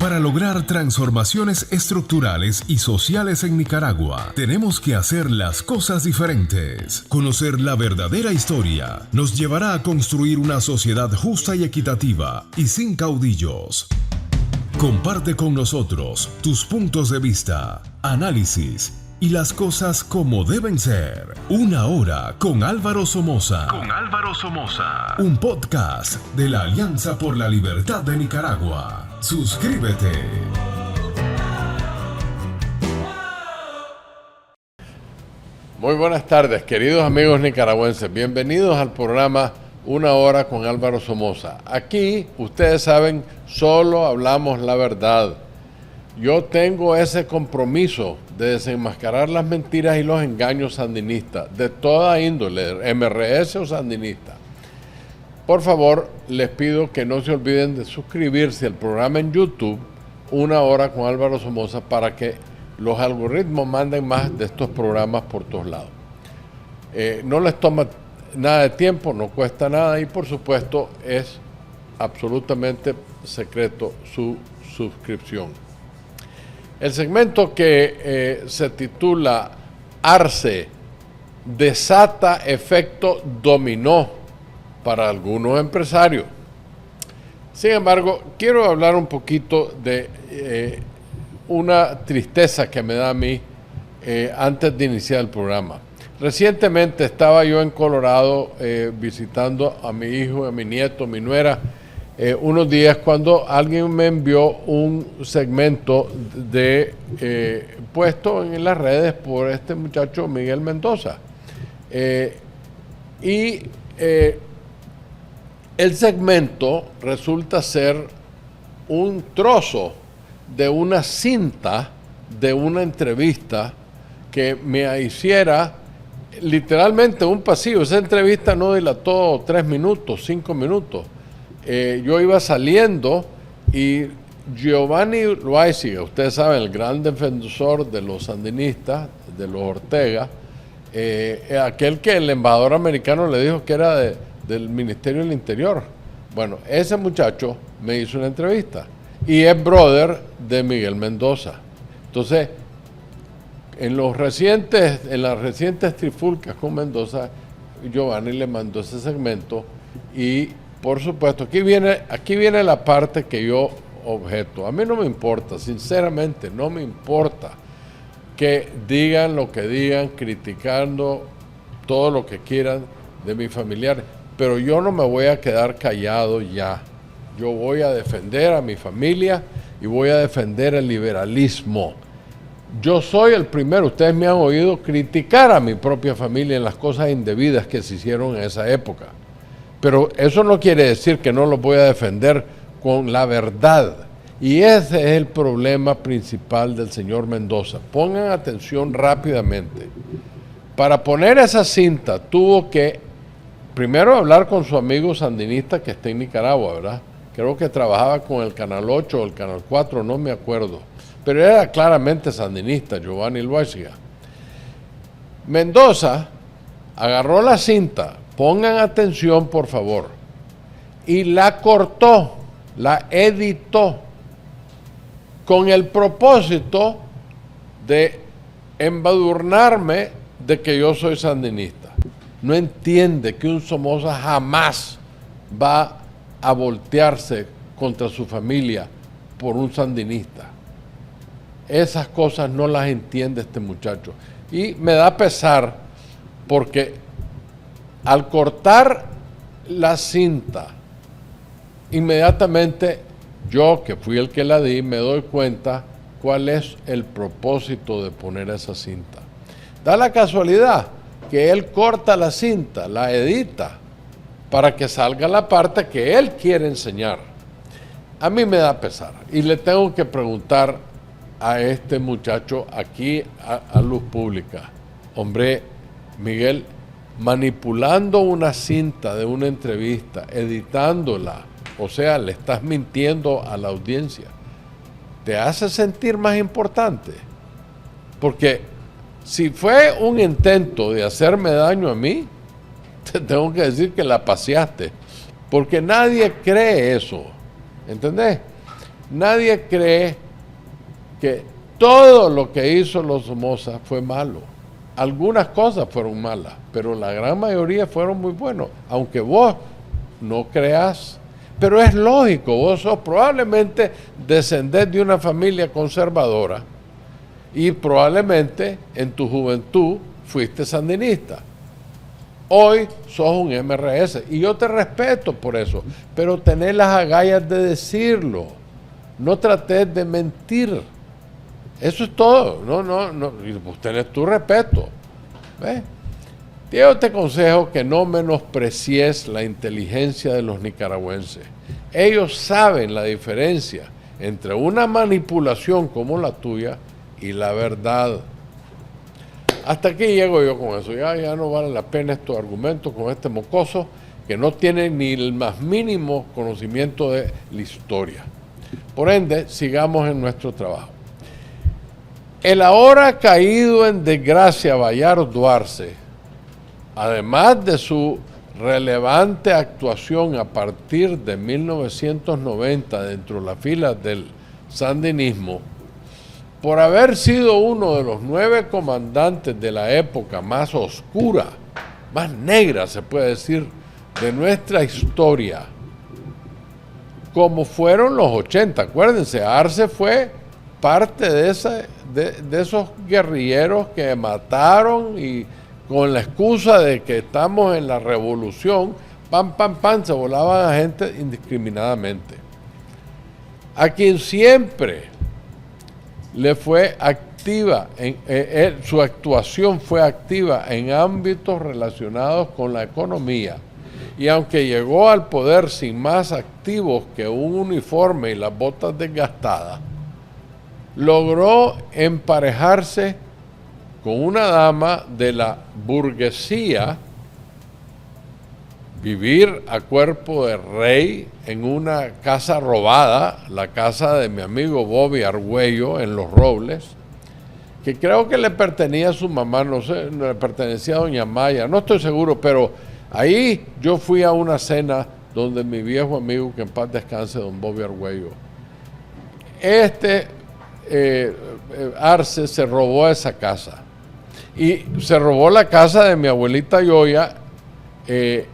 Para lograr transformaciones estructurales y sociales en Nicaragua, tenemos que hacer las cosas diferentes. Conocer la verdadera historia nos llevará a construir una sociedad justa y equitativa y sin caudillos. Comparte con nosotros tus puntos de vista, análisis y las cosas como deben ser. Una hora con Álvaro Somoza. Un podcast de la Alianza por la Libertad de Nicaragua. Suscríbete. Muy buenas tardes, queridos amigos nicaragüenses. Bienvenidos al programa Una Hora con Álvaro Somoza. Aquí, ustedes saben, solo hablamos la verdad. Yo tengo ese compromiso de desenmascarar las mentiras y los engaños sandinistas, de toda índole, MRS o sandinista. Por favor, les pido que no se olviden de suscribirse al programa en YouTube, Una Hora con Álvaro Somoza, para que los algoritmos manden más de estos programas por todos lados. No les toma nada de tiempo, no cuesta nada y por supuesto es absolutamente secreto su suscripción. El segmento que se titula Arce desata efecto dominó para algunos empresarios. Sin embargo, quiero hablar un poquito de una tristeza que me da a mí antes de iniciar el programa. Recientemente estaba yo en Colorado visitando a mi hijo, a mi nieto, a mi nuera, unos días cuando alguien me envió un segmento puesto en las redes por este muchacho Miguel Mendoza. El segmento resulta ser un trozo de una cinta de una entrevista que me hiciera literalmente un pasillo. Esa entrevista no dilató 3 minutos, 5 minutos. Yo iba saliendo y Giovanni Loaiziga, ustedes saben, el gran defensor de los sandinistas, de los Ortega, aquel que el embajador americano le dijo que era del Ministerio del Interior. Bueno, ese muchacho me hizo una entrevista y es brother de Miguel Mendoza. Entonces, en las recientes trifulcas con Mendoza, Giovanni le mandó ese segmento y por supuesto, aquí viene la parte que yo objeto. A mí no me importa, sinceramente, no me importa que digan lo que digan, criticando todo lo que quieran de mis familiares, pero yo no me voy a quedar callado ya. Yo voy a defender a mi familia y voy a defender el liberalismo. Yo soy el primero, ustedes me han oído criticar a mi propia familia en las cosas indebidas que se hicieron en esa época. Pero eso no quiere decir que no los voy a defender con la verdad. Y ese es el problema principal del señor Mendoza. Pongan atención rápidamente. Para poner esa cinta tuvo que primero hablar con su amigo sandinista que está en Nicaragua, ¿verdad? Creo que trabajaba con el Canal 8 o el Canal 4, no me acuerdo. Pero era claramente sandinista, Giovanni Loaiziga. Mendoza agarró la cinta. Pongan atención, por favor. Y la cortó, la editó, con el propósito de embadurnarme de que yo soy sandinista. No entiende que un Somoza jamás va a voltearse contra su familia por un sandinista. Esas cosas no las entiende este muchacho. Y me da pesar porque al cortar la cinta, inmediatamente yo, que fui el que la di, me doy cuenta cuál es el propósito de poner esa cinta. Da la casualidad que él corta la cinta, la edita, para que salga la parte que él quiere enseñar. A mí me da pesar y le tengo que preguntar a este muchacho aquí a luz pública. Hombre, Miguel, manipulando una cinta de una entrevista, editándola, o sea, le estás mintiendo a la audiencia, ¿te hace sentir más importante? Porque si fue un intento de hacerme daño a mí, te tengo que decir que la paseaste, porque nadie cree eso, ¿entendés? Nadie cree que todo lo que hizo los Somoza fue malo. Algunas cosas fueron malas, pero la gran mayoría fueron muy buenos, aunque vos no creas. Pero es lógico, vos sos probablemente descendés de una familia conservadora y probablemente en tu juventud fuiste sandinista. Hoy sos un MRS y yo te respeto por eso, pero tenés las agallas de decirlo. No trates de mentir. Eso es todo. No. Y vos tenés tu respeto. ¿Ves? Yo te aconsejo que no menosprecies la inteligencia de los nicaragüenses. Ellos saben la diferencia entre una manipulación como la tuya y la verdad. Hasta aquí llego yo con eso. Ya no vale la pena estos argumentos con este mocoso que no tiene ni el más mínimo conocimiento de la historia. Por ende, sigamos en nuestro trabajo. El ahora caído en desgracia Bayardo Arce, además de su relevante actuación a partir de 1990 dentro de las filas del sandinismo, por haber sido uno de los 9 comandantes de la época más oscura, más negra se puede decir, de nuestra historia, como fueron los 80. Acuérdense, Arce fue parte de esos guerrilleros que mataron y con la excusa de que estamos en la revolución, pam, se volaban a gente indiscriminadamente. A quien siempre le fue activa, su actuación fue activa en ámbitos relacionados con la economía. Y aunque llegó al poder sin más activos que un uniforme y las botas desgastadas, logró emparejarse con una dama de la burguesía, vivir a cuerpo de rey en una casa robada, la casa de mi amigo Bobby Argüello en Los Robles, que creo que le pertenecía a su mamá, no sé, le pertenecía a doña Maya, no estoy seguro, pero ahí yo fui a una cena donde mi viejo amigo, que en paz descanse, don Bobby Argüello, Arce se robó esa casa. Y se robó la casa de mi abuelita Yoya en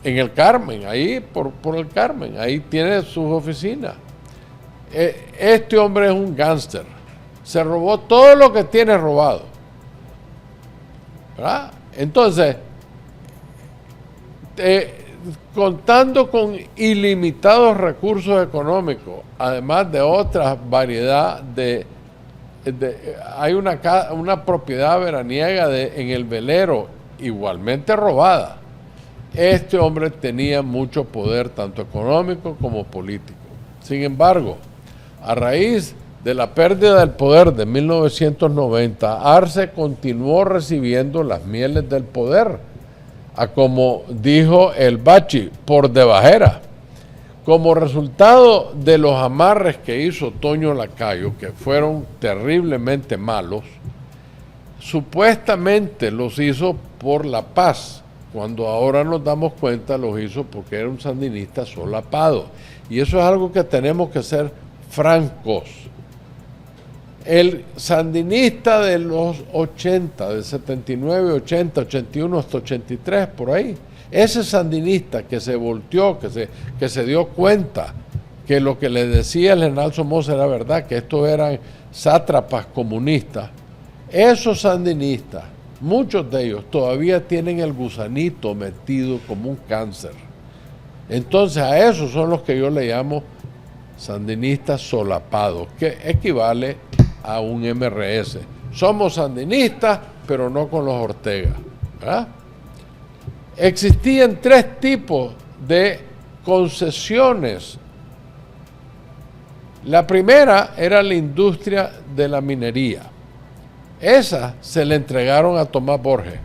el Carmen, ahí por el Carmen, ahí tiene sus oficinas. Este hombre es un gángster, se robó todo lo que tiene robado, ¿verdad? Entonces, contando con ilimitados recursos económicos, además de otra variedad hay una propiedad veraniega en el velero, igualmente robada. Este hombre tenía mucho poder, tanto económico como político. Sin embargo, a raíz de la pérdida del poder de 1990, Arce continuó recibiendo las mieles del poder, a como dijo el Bachi, por debajera. Como resultado de los amarres que hizo Toño Lacayo, que fueron terriblemente malos, supuestamente los hizo por la paz, cuando ahora nos damos cuenta los hizo porque era un sandinista solapado. Y eso es algo que tenemos que ser francos. El sandinista de los 80, de 79, 80, 81 hasta 83, por ahí, ese sandinista que se volteó, que se dio cuenta que lo que le decía el general Somoza era verdad, que estos eran sátrapas comunistas, esos sandinistas, muchos de ellos todavía tienen el gusanito metido como un cáncer. Entonces a esos son los que yo le llamo sandinistas solapados, que equivale a un MRS. Somos sandinistas, pero no con los Ortega, ¿verdad? Existían 3 tipos de concesiones. La primera era la industria de la minería. Esa se le entregaron a Tomás Borges.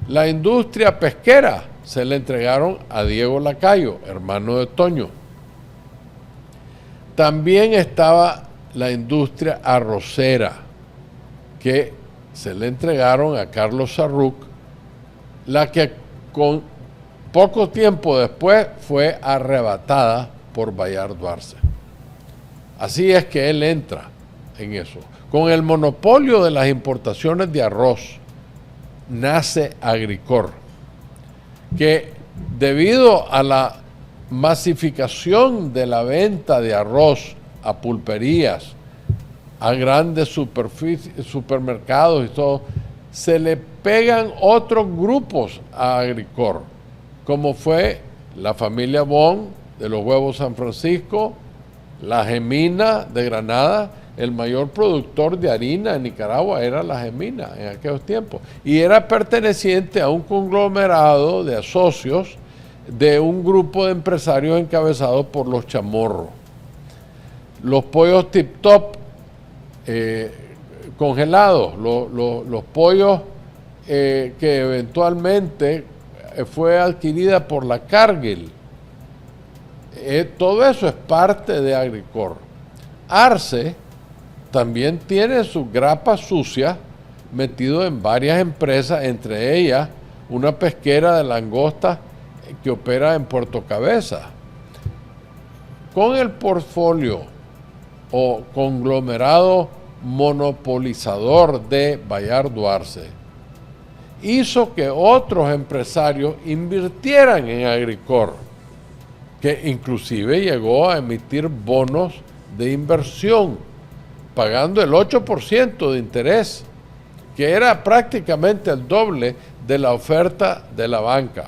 La industria pesquera se le entregaron a Diego Lacayo, hermano de Toño. También estaba la industria arrocera, que se le entregaron a Carlos Sarruc, la que con poco tiempo después fue arrebatada por Bayardo Arce. Así es que él entra en eso. Con el monopolio de las importaciones de arroz, nace Agricor, que debido a la masificación de la venta de arroz a pulperías, a grandes supermercados y todo, se le pegan otros grupos a Agricor, como fue la familia Bon de los Huevos San Francisco, la Gemina de Granada. El mayor productor de harina en Nicaragua era la Gemina en aquellos tiempos, y era perteneciente a un conglomerado de socios de un grupo de empresarios encabezados por los Chamorro. Los pollos Tip Top congelados, los pollos que eventualmente fue adquirida por la Cargill. Todo eso es parte de Agricor. Arce también tiene su grapa sucia metido en varias empresas, entre ellas una pesquera de langosta que opera en Puerto Cabeza. Con el portfolio o conglomerado monopolizador de Bayardo Arce, hizo que otros empresarios invirtieran en Agricor, que inclusive llegó a emitir bonos de inversión, pagando el 8% de interés, que era prácticamente el doble de la oferta de la banca.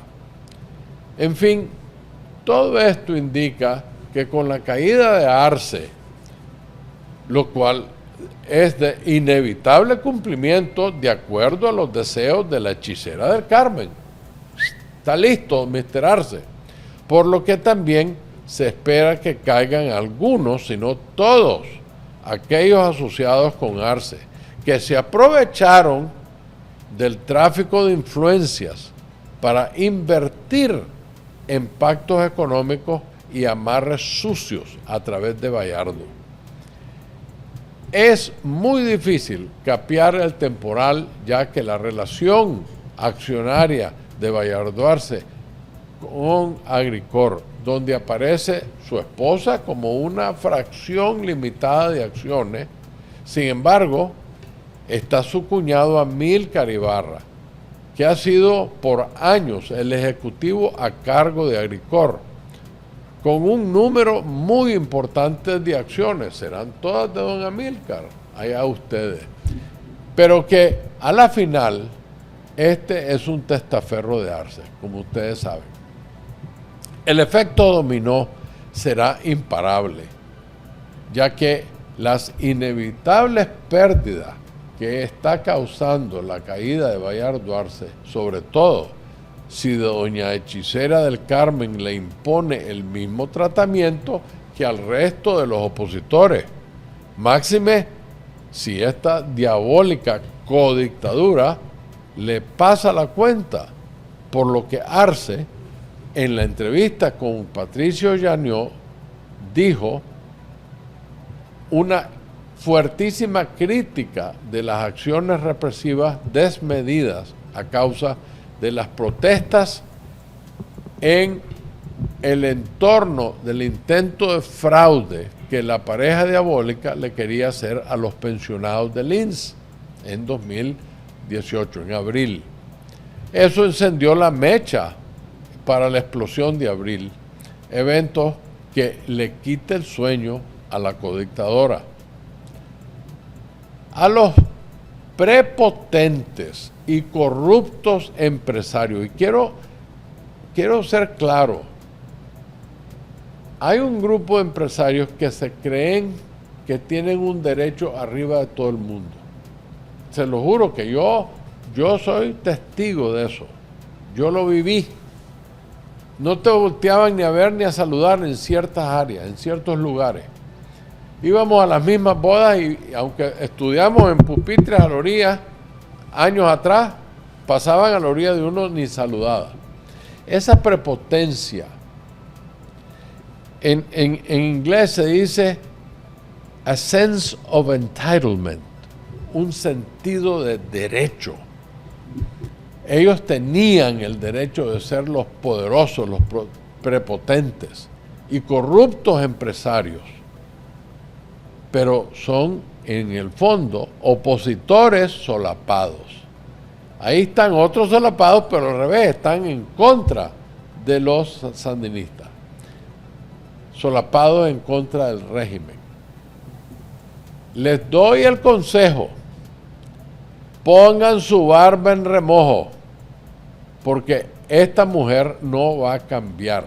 En fin, todo esto indica que con la caída de Arce, lo cual es de inevitable cumplimiento de acuerdo a los deseos de la hechicera del Carmen. Está listo, Mr. Arce. Por lo que también se espera que caigan algunos, si no todos, aquellos asociados con Arce, que se aprovecharon del tráfico de influencias para invertir en pactos económicos y amarres sucios a través de Bayardo. Es muy difícil capear el temporal, ya que la relación accionaria de Bayardo Arce con Agricor, donde aparece su esposa como una fracción limitada de acciones. Sin embargo, está su cuñado Amílcar Ibarra, que ha sido por años el ejecutivo a cargo de Agricor, con un número muy importante de acciones. Serán todas de don Amílcar, allá ustedes. Pero que a la final, este es un testaferro de Arce, como ustedes saben. El efecto dominó será imparable, ya que las inevitables pérdidas que está causando la caída de Bayardo Arce, sobre todo si doña Hechicera del Carmen le impone el mismo tratamiento que al resto de los opositores, máxime si esta diabólica codictadura le pasa la cuenta, por lo que Arce, en la entrevista con Patricio Yanió, dijo una fuertísima crítica de las acciones represivas desmedidas a causa de las protestas en el entorno del intento de fraude que la pareja diabólica le quería hacer a los pensionados del INSS en 2018, en abril. Eso encendió la mecha para la explosión de abril, evento que le quita el sueño a la codictadora. A los prepotentes y corruptos empresarios, y quiero ser claro, hay un grupo de empresarios que se creen que tienen un derecho arriba de todo el mundo. Se lo juro que yo soy testigo de eso. Yo lo viví. No te volteaban ni a ver ni a saludar en ciertas áreas, en ciertos lugares. Íbamos a las mismas bodas y aunque estudiamos en pupitres a la orilla, años atrás, pasaban a la orilla de uno ni saludada. Esa prepotencia, en inglés se dice a sense of entitlement, un sentido de derecho. Ellos tenían el derecho de ser los poderosos, los prepotentes y corruptos empresarios. pero son en el fondo opositores solapados. Ahí están otros solapados, pero al revés, están en contra de los sandinistas, solapados en contra del régimen. Les doy el consejo: pongan su barba en remojo, porque esta mujer no va a cambiar.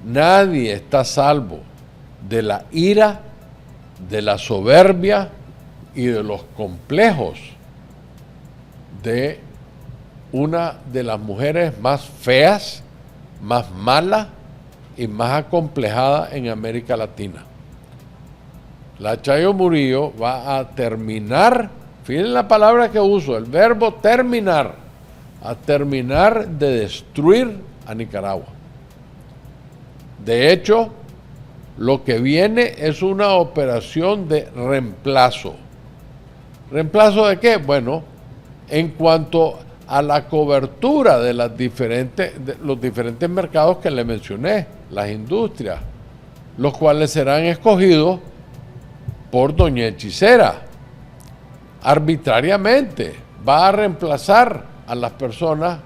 Nadie está a salvo de la ira, de la soberbia y de los complejos de una de las mujeres más feas, más malas y más acomplejada en América Latina. La Chayo Murillo va a terminar, fíjense la palabra que uso, el verbo terminar, a terminar de destruir a Nicaragua. De hecho, lo que viene es una operación de reemplazo. ¿Reemplazo de qué? Bueno, en cuanto a la cobertura de los diferentes mercados que le mencioné, las industrias, los cuales serán escogidos por doña Hechicera. Arbitrariamente va a reemplazar a las personas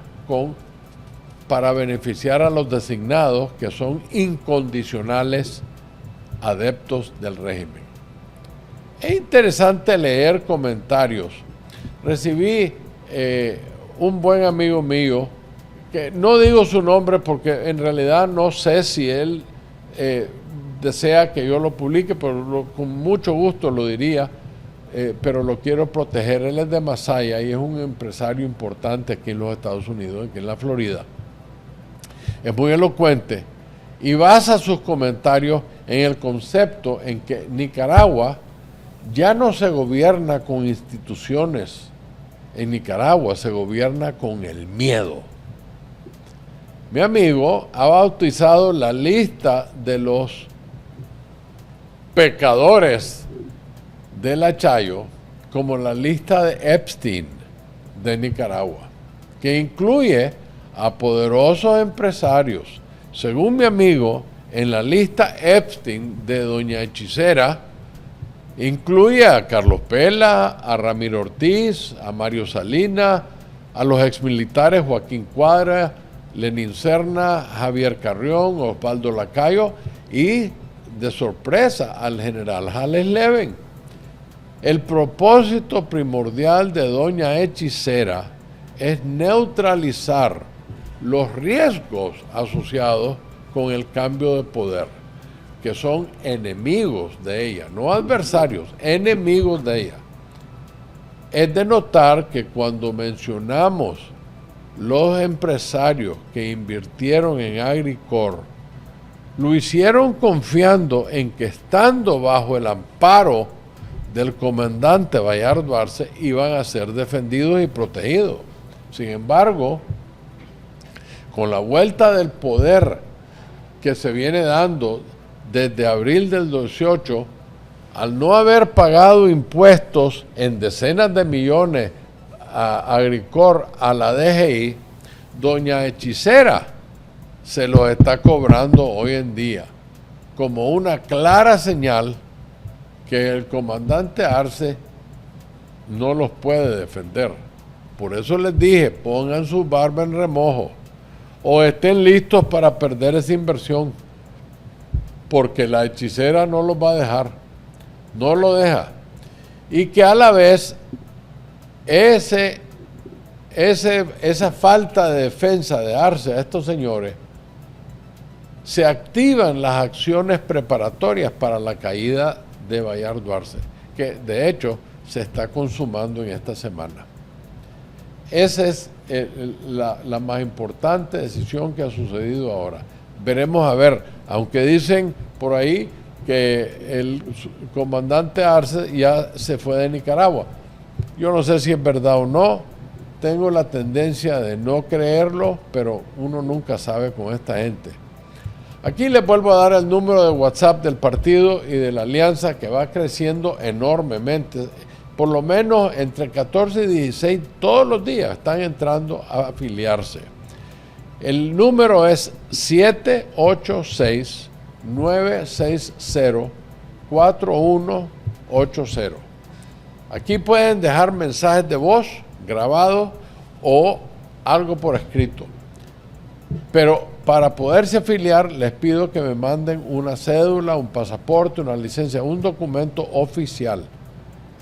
para beneficiar a los designados que son incondicionales adeptos del régimen. Es interesante leer comentarios. Recibí un buen amigo mío, que no digo su nombre porque en realidad no sé si él desea que yo lo publique, pero con mucho gusto lo diría, pero lo quiero proteger. Él es de Masaya y es un empresario importante aquí en los Estados Unidos, aquí en la Florida. Es muy elocuente y basa sus comentarios en el concepto en que Nicaragua ya no se gobierna con instituciones. En Nicaragua se gobierna con el miedo. Mi amigo ha bautizado la lista de los pecadores de la Chayo como la lista de Epstein de Nicaragua, que incluye a poderosos empresarios. Según mi amigo, en la lista Epstein de doña Hechicera, incluye a Carlos Pela, a Ramiro Ortiz, a Mario Salinas, a los exmilitares Joaquín Cuadra, Lenín Serna, Javier Carrión, Osvaldo Lacayo y, de sorpresa, al general Jales Leven. El propósito primordial de doña Hechicera es neutralizar los riesgos asociados con el cambio de poder, que son enemigos de ella, no adversarios, enemigos de ella. Es de notar que cuando mencionamos los empresarios que invirtieron en Agricor, lo hicieron confiando en que, estando bajo el amparo del comandante Bayardo Arce, iban a ser defendidos y protegidos. Sin embargo, con la vuelta del poder que se viene dando desde abril del 18, al no haber pagado impuestos en decenas de millones a Agricor, a la DGI, doña Hechicera se los está cobrando hoy en día, como una clara señal que el comandante Arce no los puede defender. Por eso les dije, pongan su barba en remojo o estén listos para perder esa inversión, porque la Hechicera no los va a dejar, no lo deja. Y que a la vez esa falta de defensa de Arce a estos señores, se activan las acciones preparatorias para la caída de Bayardo Arce, que de hecho se está consumando en esta semana. Esa es la más importante decisión que ha sucedido ahora. Veremos a ver, aunque dicen por ahí que el comandante Arce ya se fue de Nicaragua. Yo no sé si es verdad o no, tengo la tendencia de no creerlo, pero uno nunca sabe con esta gente. Aquí les vuelvo a dar el número de WhatsApp del partido y de la alianza, que va creciendo enormemente. Por lo menos entre 14 y 16 todos los días están entrando a afiliarse. El número es 786-960-41 880. Aquí pueden dejar mensajes de voz grabados o algo por escrito. Pero para poderse afiliar les pido que me manden una cédula, un pasaporte, una licencia, un documento oficial.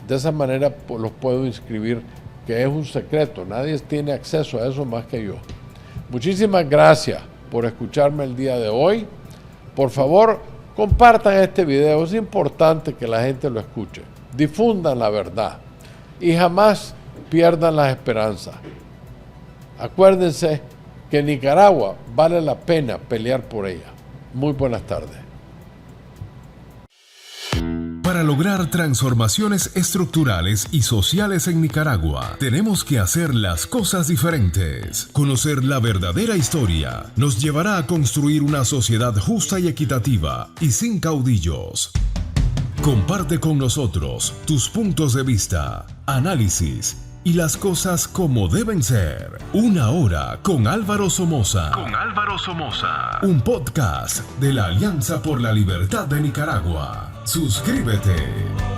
De esa manera los puedo inscribir, que es un secreto. Nadie tiene acceso a eso más que yo. Muchísimas gracias por escucharme el día de hoy. Por favor, compartan este video. Es importante que la gente lo escuche. Difundan la verdad y jamás pierdan las esperanzas. Acuérdense que Nicaragua vale la pena pelear por ella. Muy buenas tardes. Para lograr transformaciones estructurales y sociales en Nicaragua, tenemos que hacer las cosas diferentes. Conocer la verdadera historia nos llevará a construir una sociedad justa y equitativa y sin caudillos. Comparte con nosotros tus puntos de vista, análisis y las cosas como deben ser. Una hora con Álvaro Somoza. Un podcast de la Alianza por la Libertad de Nicaragua. Suscríbete.